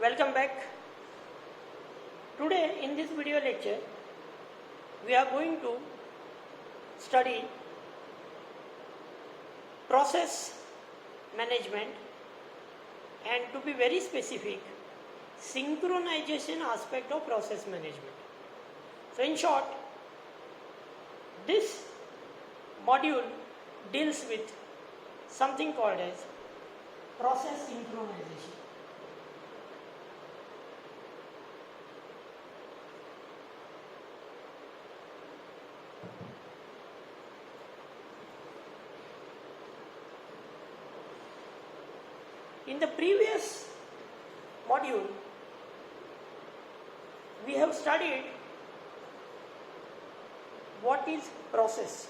Welcome back. Today in this video lecture we are going to study process management and, to be very specific, synchronization aspect of process management. So in short, this module deals with something called as process synchronization. In the previous module, we have studied what is process.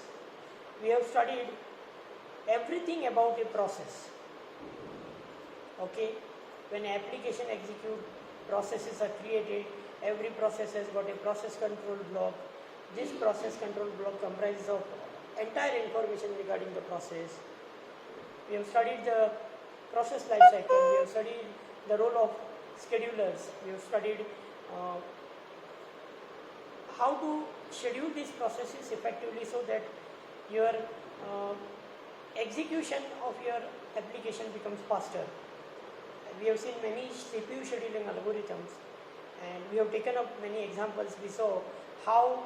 We have studied everything about a process. Okay, when an application executes, processes are created. Every process has got a process control block. This process control block comprises of entire information regarding the process. We have studied the process life cycle. We have studied the role of schedulers. We have studied how to schedule these processes effectively so that your execution of your application becomes faster. We have seen many CPU scheduling algorithms, and we have taken up many examples. We saw how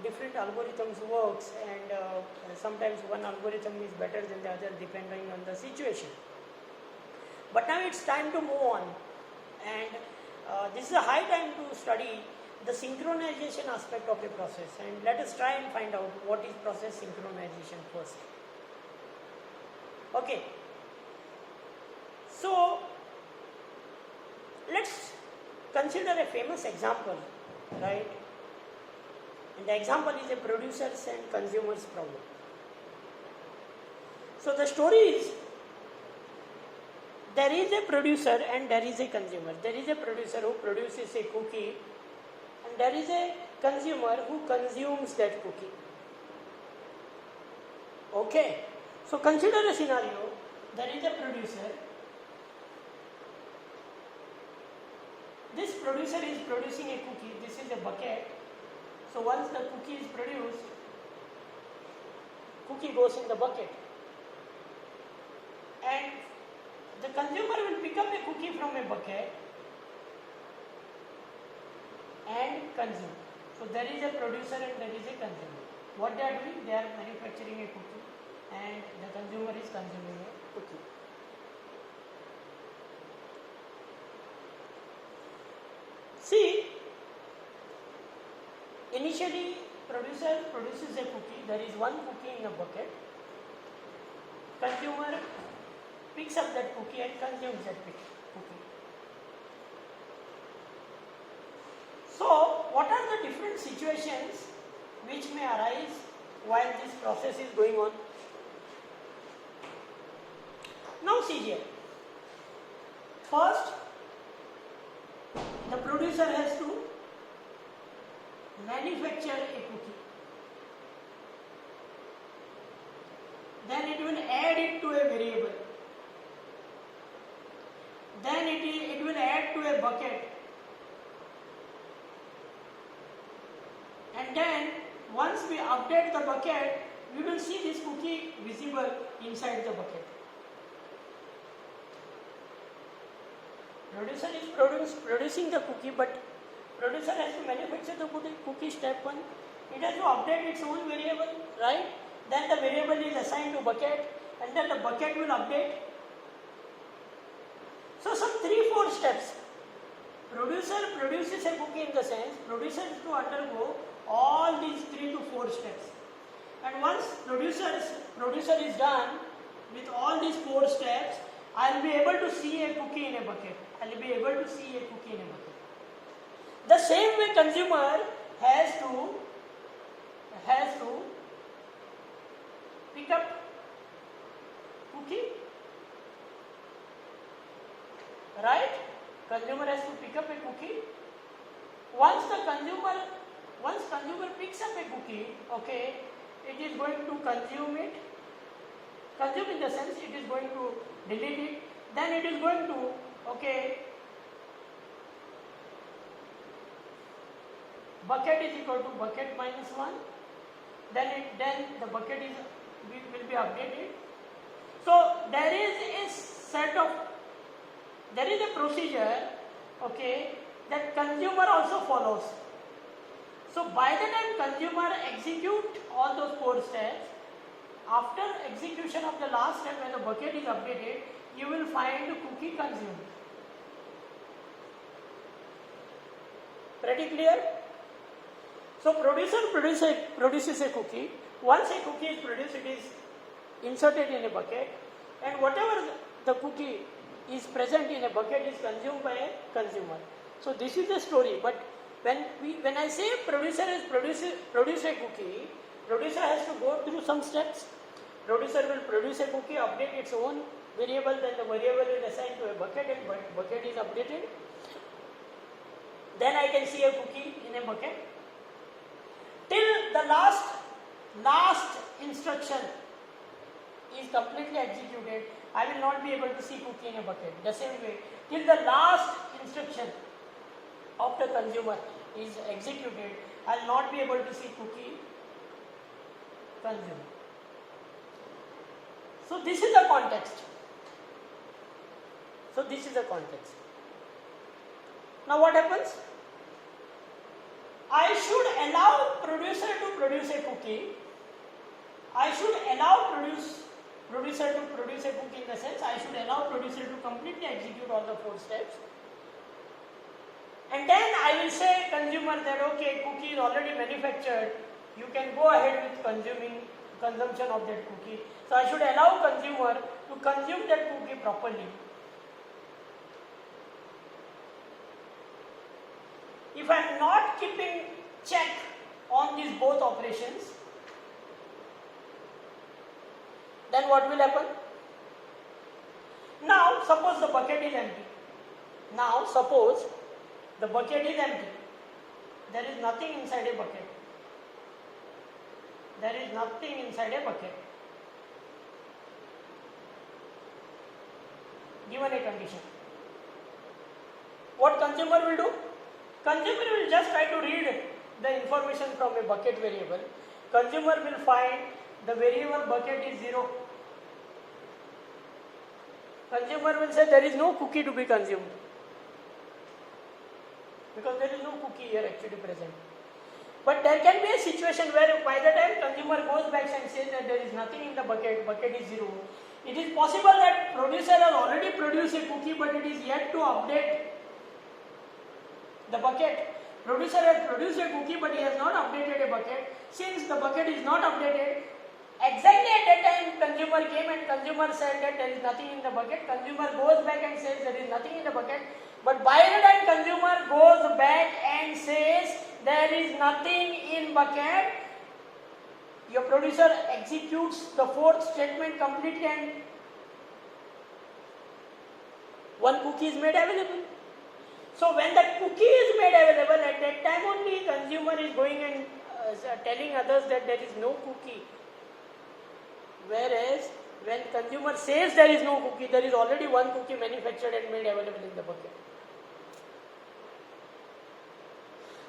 different algorithms works, and sometimes one algorithm is better than the other depending on the situation. But now it's time to move on, and this is a high time to study the synchronization aspect of a process, and let us try and find out what is process synchronization first. Okay, so let's consider a famous example, right? And the example is a producers and consumers problem. So the story is, there is a producer and there is a consumer. There is a producer who produces a cookie, and there is a consumer who consumes that cookie. Okay, so consider a scenario. There is a producer. This producer is producing a cookie. This is a bucket. So once the cookie is produced, cookie goes in the bucket, and the consumer will pick up a cookie from a bucket and consume. So there is a producer and there is a consumer. What they are doing? They are manufacturing a cookie and the consumer is consuming a cookie. See, initially producer produces a cookie. There is one cookie in a bucket. Consumer picks up that cookie and consumes that cookie. So, what are the different situations which may arise while this process is going on? Now see here. First, the producer has to manufacture a cookie. Then it will add it to a variable. Then it will add to a bucket, and then once we update the bucket, we will see this cookie visible inside the bucket. Producer is producing the cookie, but producer has to manufacture the cookie, step one. It has to update its own variable, right? Then the variable is assigned to bucket, and then the bucket will update. So some 3-4 steps. Producer produces a cookie, in the sense producer is to undergo all these 3 to 4 steps. And once producer is done with all these 4 steps, I will be able to see a cookie in a bucket. I will be able to see a cookie in a bucket. The same way consumer has to pick up cookie. Right? Consumer has to pick up a cookie. Once consumer picks up a cookie, okay, it is going to consume it. Consume in the sense it is going to delete it. Then it is going to, okay, bucket is equal to bucket minus 1, then the bucket will be updated. So there is a procedure, okay, that consumer also follows. So by the time consumer execute all those 4 steps, after execution of the last step when the bucket is updated, you will find cookie consumed. Pretty clear? So producer produces a cookie. Once a cookie is produced, it is inserted in a bucket, and whatever the cookie is present in a bucket is consumed by a consumer. So this is the story. But when I say producer is produce a cookie, producer has to go through some steps. Producer will produce a cookie, update its own variable, then the variable is assigned to a bucket, and bucket is updated. Then I can see a cookie in a bucket. Till the last instruction is completely executed, I will not be able to see cookie in a bucket. The same way, till the last instruction of the consumer is executed, I will not be able to see cookie consumed. So this is the context. Now what happens? I should allow producer to produce a cookie. I should allow producer to produce a cookie in the sense I should allow producer to completely execute all the 4 steps. And then I will say consumer that okay, cookie is already manufactured, you can go ahead with consumption of that cookie. So I should allow consumer to consume that cookie properly. If I am not keeping check on these both operations, then what will happen? Now suppose the bucket is empty. There is nothing inside a bucket. Given a condition. What consumer will do? Consumer will just try to read the information from a bucket variable. Consumer will find the variable bucket is 0. Consumer will say there is no cookie to be consumed, because there is no cookie here actually present. But there can be a situation where by the time consumer goes back and says that there is nothing in the bucket is 0. It is possible that producer has already produced a cookie, but it is yet to update the bucket. Producer has produced a cookie, but he has not updated a bucket. Since the bucket is not updated, exactly at that time consumer came and consumer said that there is nothing in the bucket. Consumer goes back and says there is nothing in the bucket. But by the time consumer goes back and says there is nothing in bucket, your producer executes the 4th statement completely and one cookie is made available. So when that cookie is made available, at that time only consumer is going and telling others that there is no cookie. Whereas when consumer says there is no cookie, there is already one cookie manufactured and made available in the bucket.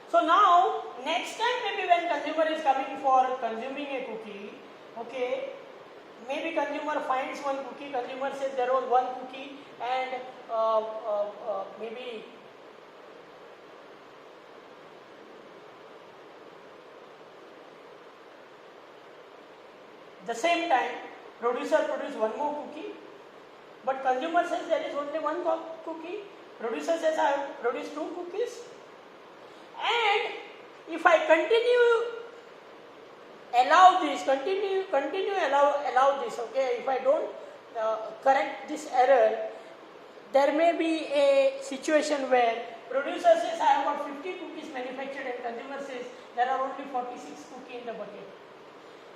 So now, next time maybe when consumer is coming for consuming a cookie, okay, maybe consumer finds one cookie, consumer says there was one cookie, and maybe the same time producer produced one more cookie, but consumer says there is only one cookie, producer says I have produced 2 cookies. And if I allow this, okay, if I don't correct this error, there may be a situation where producer says I have got 50 cookies manufactured and consumer says there are only 46 cookies in the bucket.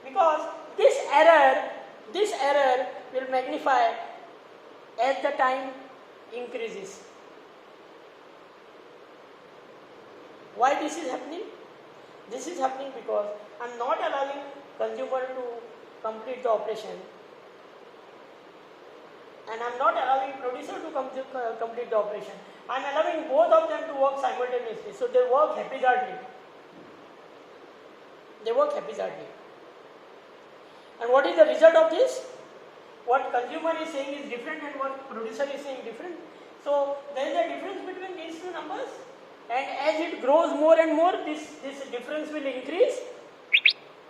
Because this error will magnify as the time increases. Why this is happening? This is happening because I am not allowing consumer to complete the operation, and I am not allowing producer to complete the operation. I am allowing both of them to work simultaneously, so they work haphazardly. They work haphazardly. And what is the result of this? What consumer is saying is different and what producer is saying different. So there is a difference between these two numbers, and as it grows more and more, this difference will increase.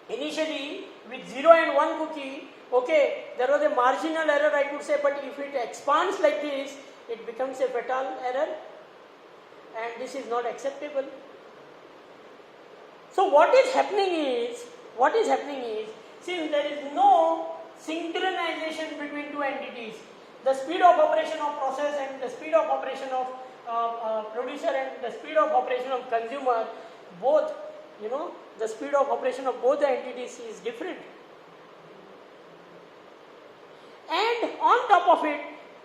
Initially with 0 and 1 cookie, okay, there was a marginal error I could say, but if it expands like this, it becomes a fatal error, and this is not acceptable. So what is happening is, since there is no synchronization between two entities, the speed of operation of process and the speed of operation of producer and the speed of operation of consumer, both, the speed of operation of both the entities is different. And on top of it,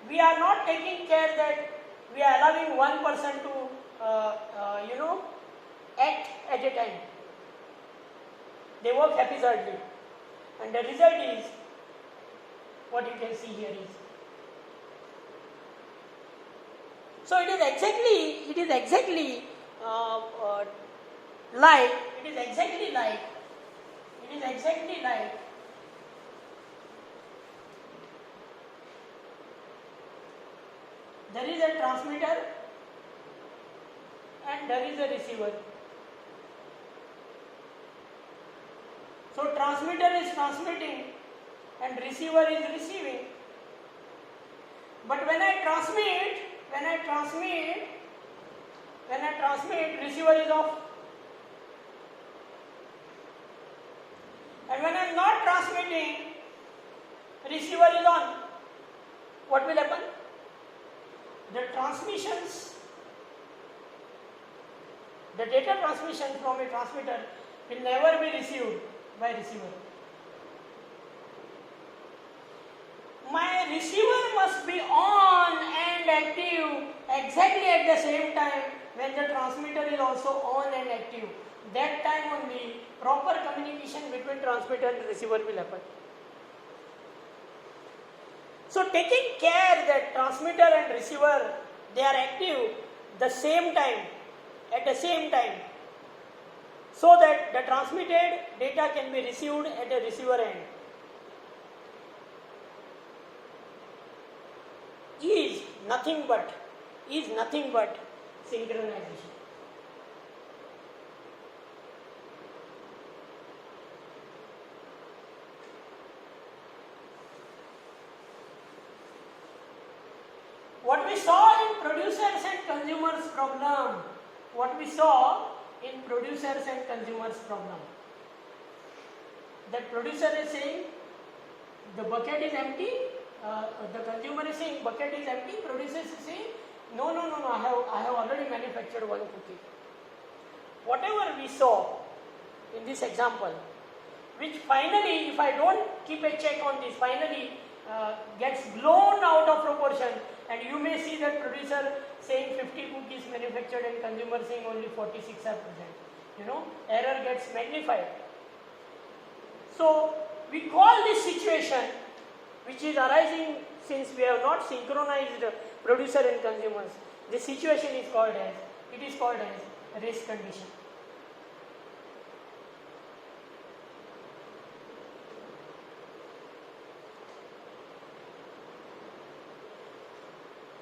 we are not taking care that we are allowing one person to, act at a time. They work haphazardly, and the result is what you can see here is. So it is exactly like there is a transmitter and there is a receiver. So transmitter is transmitting and receiver is receiving. But when I transmit, receiver is off. And when I am not transmitting, receiver is on. What will happen? The data transmission from a transmitter will never be received by receiver. My receiver must be on and active exactly at the same time when the transmitter is also on and active. That time only proper communication between transmitter and receiver will happen. So taking care that transmitter and receiver, they are active at the same time, so that the transmitted data can be received at the receiver end, is nothing but synchronization. What we saw in producers and consumers problem, that producer is saying the bucket is empty, the consumer is saying bucket is empty, producer is saying no, I have already manufactured one cookie. Whatever we saw in this example, which finally, if I don't keep a check on this, finally gets blown out of proportion, and you may see that producer saying 50 cookies manufactured and consumer saying only 46 are present. Error gets magnified. So we call this situation, which is arising since we have not synchronized producer and consumers, this situation is called as race condition.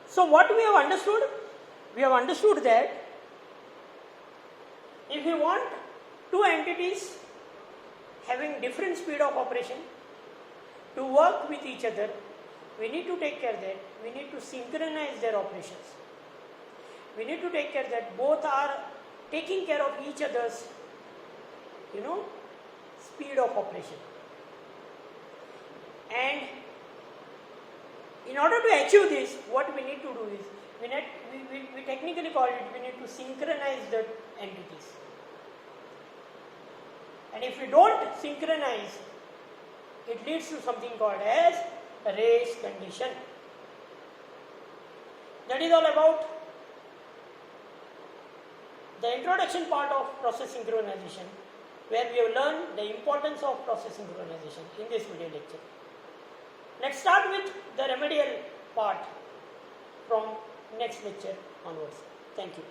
So what we have understood? We have understood that if we want two entities having different speed of operation to work with each other, we need to take care that we need to synchronize their operations. We need to take care that both are taking care of each other's, speed of operation. And in order to achieve this, what we need to do is, we technically call it, we need to synchronize the entities. And if we don't synchronize, it leads to something called as race condition. That is all about the introduction part of process synchronization, where we have learned the importance of process synchronization in this video lecture. Let's start with the remedial part from next lecture onwards. Thank you.